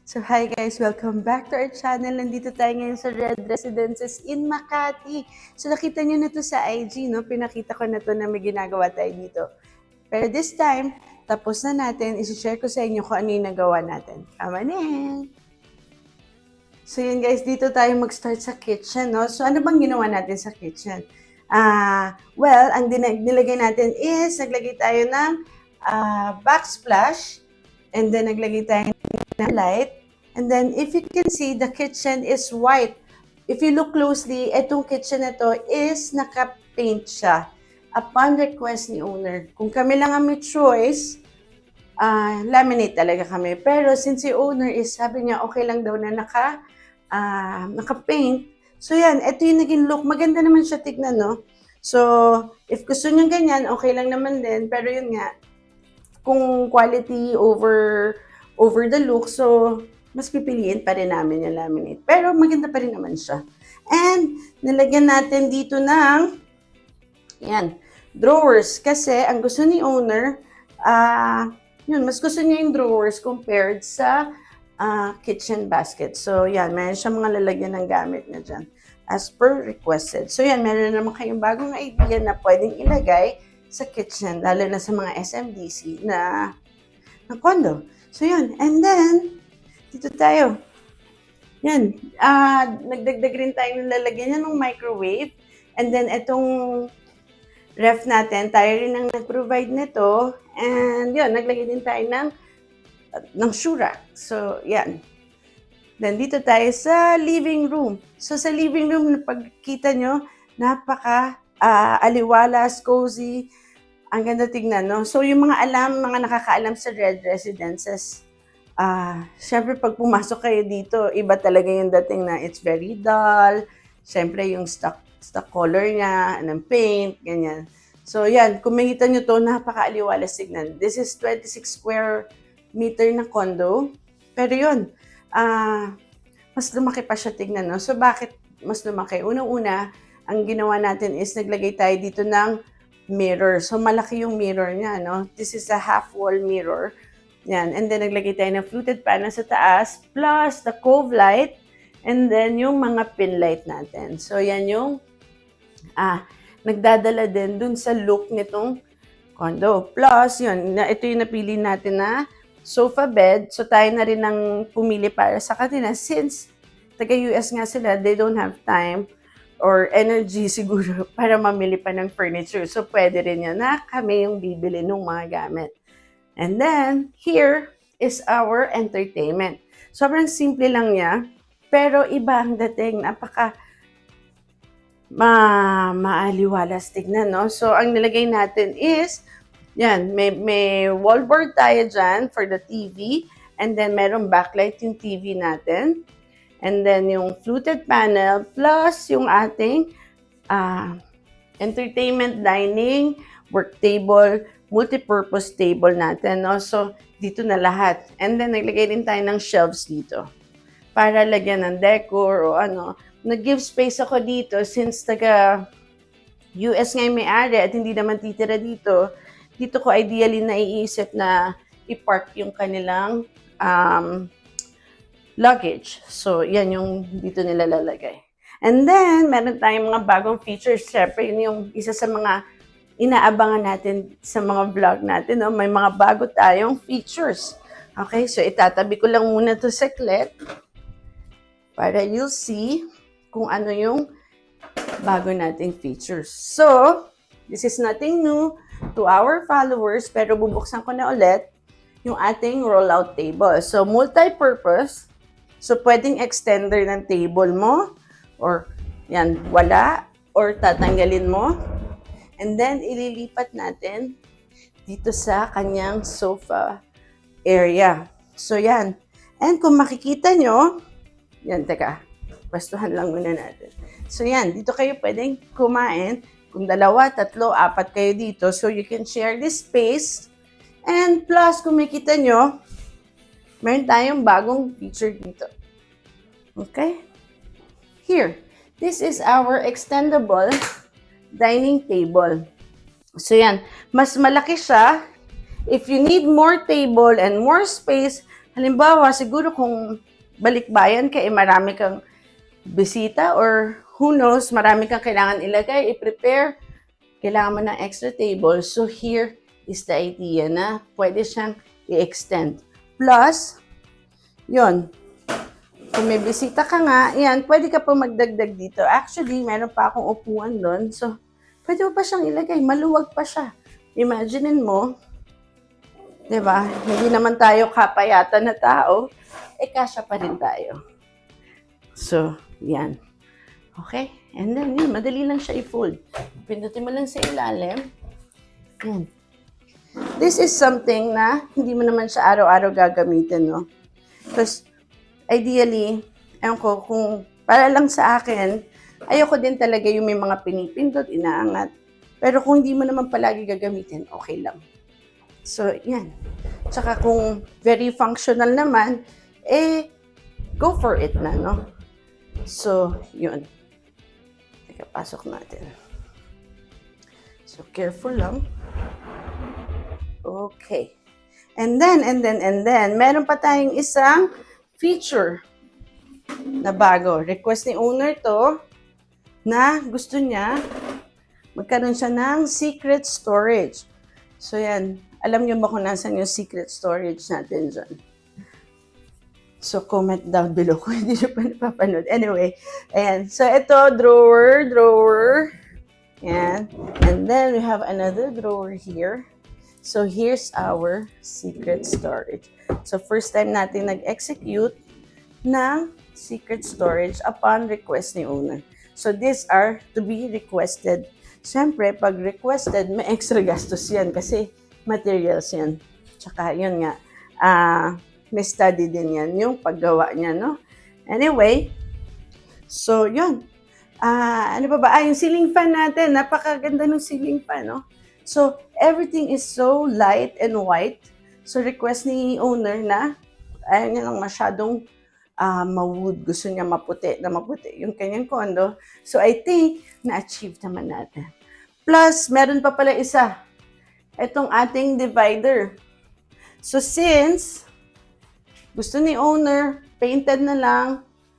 So hi guys, welcome back to our channel. Nandito tayo ngayon sa Red Residences in Makati. So nakita nyo na to sa IG, no? Pinakita ko na to na may ginagawa tayo dito. Pero this time, tapos na natin, isi-share ko sa inyo kung ano yung nagawa natin. Come on in! So yun guys, dito tayo mag-start sa kitchen, no? So ano bang ginawa natin sa kitchen? Well, ang nilagay natin is, naglagay tayo ng backsplash, and then naglagay tayo ng light. And then, if you can see, the kitchen is white. If you look closely, itong kitchen na to is naka-paint siya upon request ni owner. Kung kami lang ang may choice, laminate talaga kami. Pero since si owner is, sabi niya, okay lang daw na naka-paint. So yan, ito yung naging look. Maganda naman siya tignan, no? So, if gusto niyo ganyan, okay lang naman din. Pero yun nga, kung quality over the look, so mas pipiliin pa rin namin yung laminate. Pero maganda pa rin naman siya. And nilagyan natin dito ng yan, drawers. Kasi ang gusto ni owner, yun, mas gusto niya yung drawers compared sa kitchen basket. So yan, meron siya mga lalagyan ng gamit na dyan as per requested. So yan, meron naman kayong bagong idea na pwedeng ilagay sa kitchen, lalo na sa mga SMDC na condo. So yun, and then dito tayo. Yan. Nagdagdag rin tayo ng lalagyan niya ng microwave. And then, itong ref natin, tayo rin ang nag-provide nito. And yun, naglagay din tayo ng shoe rack. So, yan. Then, dito tayo sa living room. So, sa living room, pagkita nyo, aliwalas, cozy. Ang ganda tignan, no? So, yung mga nakakaalam sa Red Residences, syempre pag pumasok kayo dito, iba talaga yung dating na it's very dull. Syempre yung stock color niya, ng paint, ganyan. So yan, kung makita nyo to, napaka-aliwalas tignan. This is 26 square meter na condo. Pero yun, mas lumaki pa siya tignan, no? So bakit mas lumaki? Unang-una, ang ginawa natin is naglagay tayo dito ng mirror. So malaki yung mirror niya, no? This is a half-wall mirror. Yan. And then, naglagay tayo ng fluted panel sa taas, plus the cove light, and then yung mga pin light natin. So, yan yung nagdadala din dun sa look nitong condo. Plus, yun, ito yung napili natin na sofa bed. So, tayo na rin ang pumili para sa kanila. Since taga-US nga sila, they don't have time or energy siguro para mamili pa ng furniture. So, pwede rin yun na kami yung bibili ng mga gamit. And then, here is our entertainment. Sobrang simple lang niya, pero iba ang dating. Maaliwalas tignan, no? So, ang nilagay natin is, yan, may wallboard tayo dyan for the TV. And then, merong backlight yung TV natin. And then, yung fluted panel, plus yung ating entertainment dining, work table, multi-purpose table natin, no? So, dito na lahat. And then, naglagay din tayo ng shelves dito para lagyan ng decor o ano. Nag-give space ako dito since taga-US nga yung may-ari at hindi naman titira dito. Dito ko ideally naiisip na i-park yung kanilang luggage. So, yan yung dito nila lalagay. And then, meron tayong mga bagong features. Siyempre, yun yung isa sa mga inaabangan natin sa mga vlog natin, no? May mga bago tayong features. Okay, so itatabi ko lang muna to saglit para you'll see kung ano yung bago nating features. So, this is nothing new to our followers, pero bubuksan ko na ulit yung ating rollout table. So, multi-purpose. So, pwedeng extender ng table mo or yan, wala, or tatanggalin mo. And then, ililipat natin dito sa kanyang sofa area. So, yan. And kung makikita nyo, yan, teka, pwestuhan lang muna natin. So, yan, dito kayo pwedeng kumain. Kung 2, 3, 4 kayo dito, so you can share this space. And plus, kung makikita nyo, meron tayong bagong feature dito. Okay? Here, this is our extendable dining table. So yan, mas malaki siya. If you need more table and more space, Halimbawa, siguro kung balikbayan ka, marami kang bisita or who knows, marami kang kailangan ilagay, i-prepare, kailangan mo ng extra table. So here is the idea na pwede siyang i-extend. Plus, yon, kung may bisita ka nga, yan, pwede ka pa magdagdag dito. Actually, meron pa akong upuan doon. So, pwede mo pa siyang ilagay. Maluwag pa siya. Imaginein mo, di ba? Hindi naman tayo kapayatan na tao, kasya pa rin tayo. So, yan. Okay? And then, yun, madali lang siya i-fold. Pindutin mo lang sa ilalim. Yan. This is something na hindi mo naman siya araw-araw gagamitin, no? Because, ideally, ewan ko, kung para lang sa akin, ayoko din talaga yung may mga pinipindot, inaangat. Pero kung hindi mo naman palagi gagamitin, okay lang. So, yan. Tsaka kung very functional naman, go for it na, no? So, yun. Teka, pasok natin. So, careful lang. Okay. And then, meron pa tayong isang feature na bago. Request ni owner to na gusto niya magkaroon siya ng secret storage. So, yan. Alam niyo ba kung nasan yung secret storage natin dyan? So, comment down below kung hindi niyo pa napapanood. Anyway, ayan. So, ito, drawer. Ayan. And then, we have another drawer here. So, here's our secret storage. So, first time natin nag-execute ng secret storage upon request ni owner. So, these are to be requested. Siyempre, pag requested, may extra gastos yan kasi materials yan. Tsaka, yun nga, may study din yan, yung paggawa niya, no? Anyway, so, yun. Ano ba? Yung ceiling fan natin, napakaganda ng ceiling fan, no? So, everything is so light and white. So, request ni owner na ayaw niya lang masyadong ma-wood. Gusto niya maputi yung kanyang condo. So, I think na-achieve naman natin. Plus, meron pa pala isa. Itong ating divider. So, since gusto ni owner, painted na lang,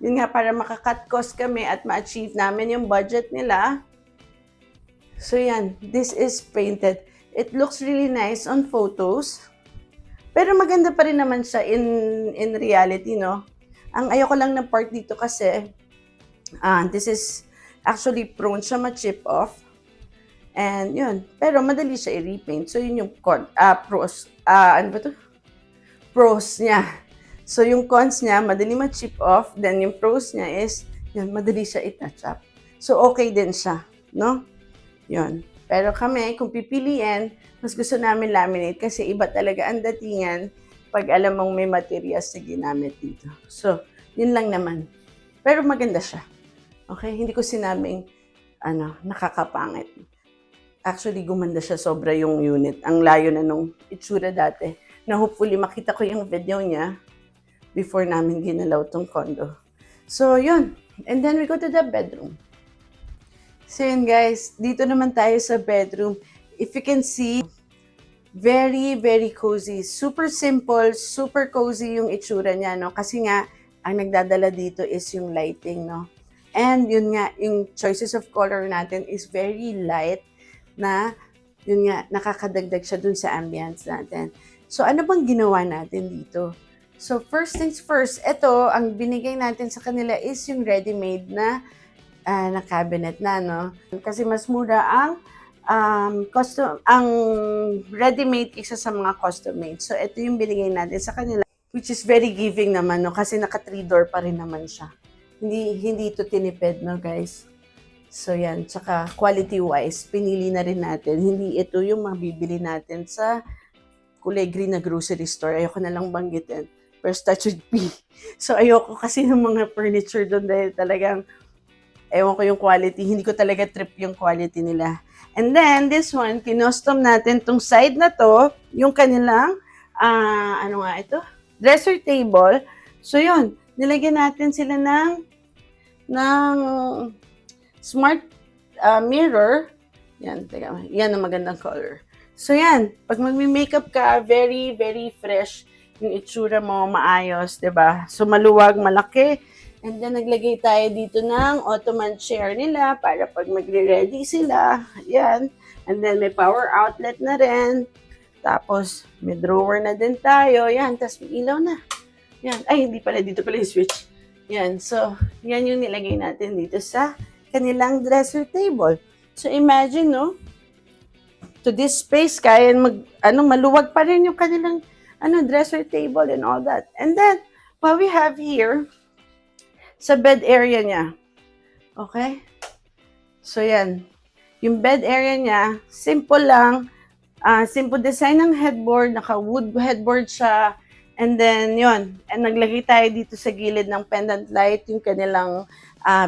yun nga, para makakat cost kami at ma-achieve namin yung budget nila. So, yan. This is painted. It looks really nice on photos. Pero maganda pa rin naman siya in reality, no? Ang ayoko lang ng part dito kasi this is actually prone siya ma-chip off. And yun. Pero madali siya i-repaint. So, yun yung pros. Ano ba to? Pros niya. So, yung cons niya, madali ma-chip off. Then, yung pros niya is, yun, madali siya i-touch up. So, okay din siya. No? Yun. Pero kami, kung pipiliin, mas gusto namin laminate kasi iba talaga ang datingan pag alam mong may materials na ginamit dito. So, yun lang naman. Pero maganda siya. Okay? Hindi ko sinabing, nakakapangit. Actually, gumanda siya sobra yung unit. Ang layo na nung itsura dati. Na hopefully makita ko yung video niya before namin ginalaw tong condo. So, yun. And then we go to the bedroom. So, yun guys. Dito naman tayo sa bedroom. If you can see, very, very cozy. Super simple, super cozy yung itsura niya, no? Kasi nga, ang nagdadala dito is yung lighting, no? And yun nga, yung choices of color natin is very light na, yun nga, nakakadagdag siya dun sa ambience natin. So, ano bang ginawa natin dito? So, first things first, ito, ang binigay natin sa kanila is yung ready-made na cabinet na, no? Kasi mas mura ang ready-made kaysa sa mga custom-made. So, ito yung binigay natin sa kanila, which is very giving naman, no? Kasi naka 3-door pa rin naman siya. Hindi ito tinipid, no, guys? So, yan. Tsaka, quality-wise, pinili na rin natin. Hindi ito yung mabibili natin sa kulay green na grocery store. Ayoko na lang banggitin. First, that should be. So, ayoko kasi ng mga furniture doon dahil talagang, ewan ko yung quality. Hindi ko talaga trip yung quality nila. And then, this one, kinostom natin tong side na to, yung kanilang, dresser table. So, yun. Nilagyan natin sila ng smart mirror. Yan, yan ang magandang color. So, yan. Pag magme-makeup ka, very, very fresh yung itsura mo maayos, 'di ba? So maluwag, malaki. And then naglagay tayo dito ng ottoman chair nila para pag magre-ready sila. Yan. And then may power outlet na rin. Tapos may drawer na din tayo. Yan, tapos may ilaw na. Yan. Ay, hindi pala. Dito pala yung switch. Yan. So, yan yung nilagay natin dito sa kanilang dresser table. So, imagine, no? To this space, kaya maluwag pa rin yung kanilang dresser table and all that. And then, what we have here, sa bed area niya. Okay? So, yan. Yung bed area niya, simple lang. Simple design ng headboard. Naka-wood headboard siya. And then, yon. And naglagay tayo dito sa gilid ng pendant light, yung kanilang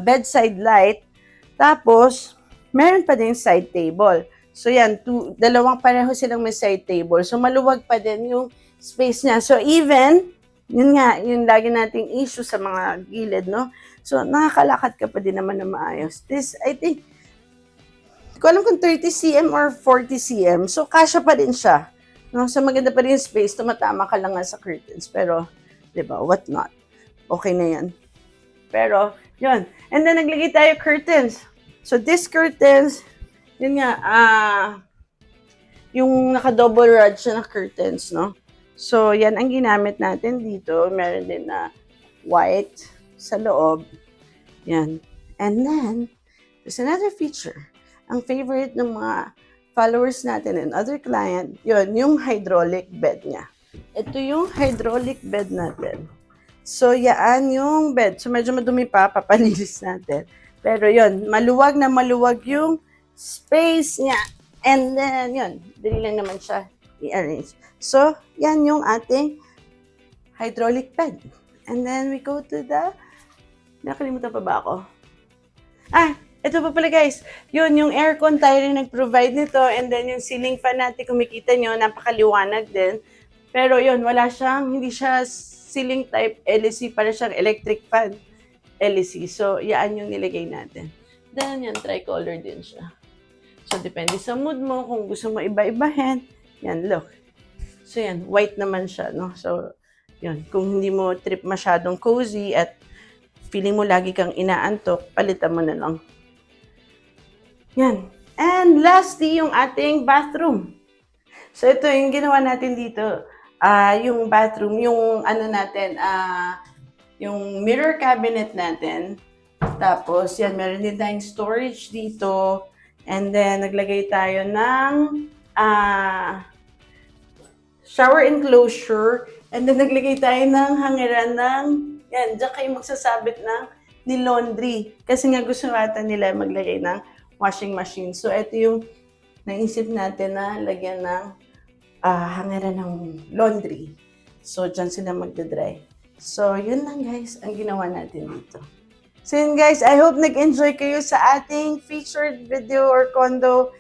bedside light. Tapos, meron pa din side table. So, yan. Dalawang pareho silang may side table. So, maluwag pa din yung space niya. So, even, yun nga, yung lagi nating issue sa mga gilid, no? So, nakakalakad ka pa din naman na maayos. This, I think, hindi ko alam kung 30 cm or 40 cm. So, kasya pa din siya. No? So, maganda pa rin yung space. Tumatama ka lang nga sa curtains. Pero, di ba, what not? Okay na yan. Pero, yun. And then, naglagay tayo curtains. So, these curtains, yun nga, yung naka-double rod siya na curtains, no? So, yan ang ginamit natin dito. Meron din na white sa loob. Yan. And then, there's another feature. Ang favorite ng mga followers natin and other client, yun, yung hydraulic bed niya. Ito yung hydraulic bed natin. So, yan yung bed. So, medyo madumi pa, papalinis natin. Pero yun, maluwag na maluwag yung space niya. And then, yun, dali lang naman siya i-arrange. So, yan yung ating hydraulic bed. And then, we go to the... Nakalimutan pa ba ako? Ito pa pala guys. Yun, yung aircon tayo rin nag-provide nito. And then, yung ceiling fan natin, kung makita nyo, napakaliwanag din. Pero yun, hindi siya ceiling type LEC, para siyang electric fan LEC. So, yan yung nilagay natin. Then, yan, tricolor din siya. So, depende sa mood mo, kung gusto mo iba-ibahin. Yan, look. So, yan, white naman siya, no? So, yun, kung hindi mo trip masyadong cozy at feeling mo lagi kang inaantok, palitan mo na lang. Yan. And lastly, yung ating bathroom. So, ito yung ginawa natin dito. Yung bathroom, yung yung mirror cabinet natin. Tapos, yan, meron din tayong storage dito. And then, naglagay tayo ng shower enclosure. And then, naglagay tayo ng hangiran ng, yan, dyan kayo magsasabit ng ni-laundry. Kasi nga gusto natin nila maglagay ng washing machine. So, ito yung naisip natin na lagyan ng hangiran ng laundry. So, dyan sila magdadry. So, yun lang guys, ang ginawa natin dito. So, yun guys, I hope nag-enjoy kayo sa ating featured video or condo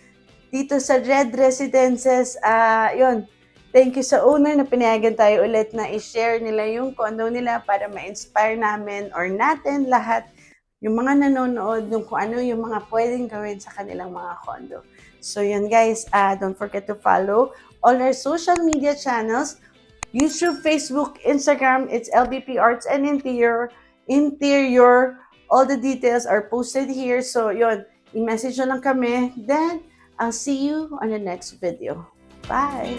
dito sa Red Residences. Yun. Thank you sa owner na pinayagan tayo ulit na i-share nila yung condo nila para ma-inspire namin or natin lahat yung mga nanonood yung kung ano yung mga pwedeng gawin sa kanilang mga condo. So yun guys, don't forget to follow all our social media channels, YouTube, Facebook, Instagram, it's LBP Arts and Interior. All the details are posted here. So yun, i-message nyo lang kami. Then, I'll see you on the next video. Bye!